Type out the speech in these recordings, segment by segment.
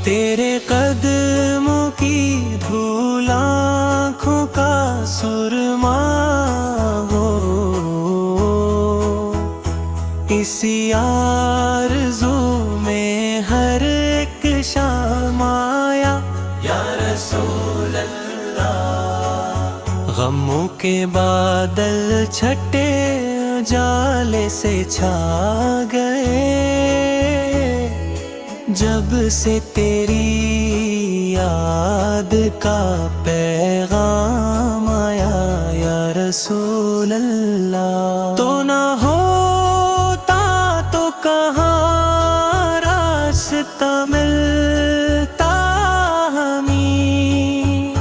तेरे कदमों की धूल आँखों का सुरमा हो, इसी आरज़ू में हर एक शाम आया या रसूल अल्लाह। गमों के बादल छटे उजाले से छा गए, जब से तेरी याद का पैगाम आया या रसूल अल्लाह। तो ना होता तो कहाँ रास्ता मिलता हमें,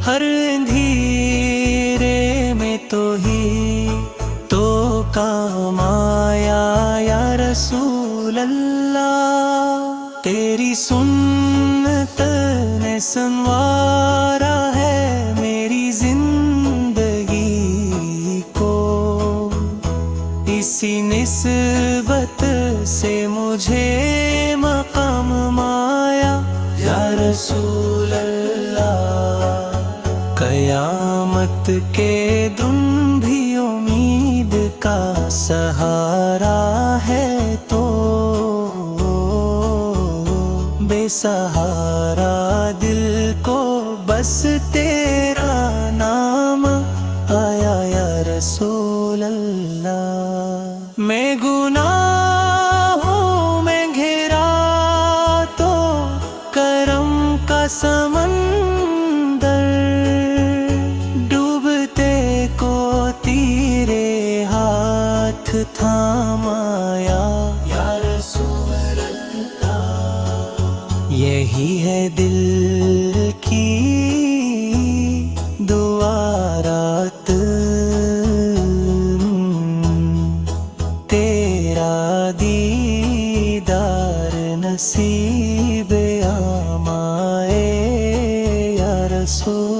हर अंधेरे में तो ही तो काम आया या रसूल अल्लाह। तेरी सुन्नत ने संवारा है मेरी जिंदगी को, इसी निस्बत से मुझे मकाम माया या रसूल अल्लाह। कयामत के दिन भी उम्मीद का सहारा है तो बेसहारा दिल को बस तेरा नाम आया या रसूल अल्लाह। मैं गुनाहों में घिरा तो करम का समंदर, डूबते को तेरे हाथ थामाया या रसूल अल्लाह। यही है दिल की दुआ रात, तेरा दीदार नसीब आमाए या रसूल।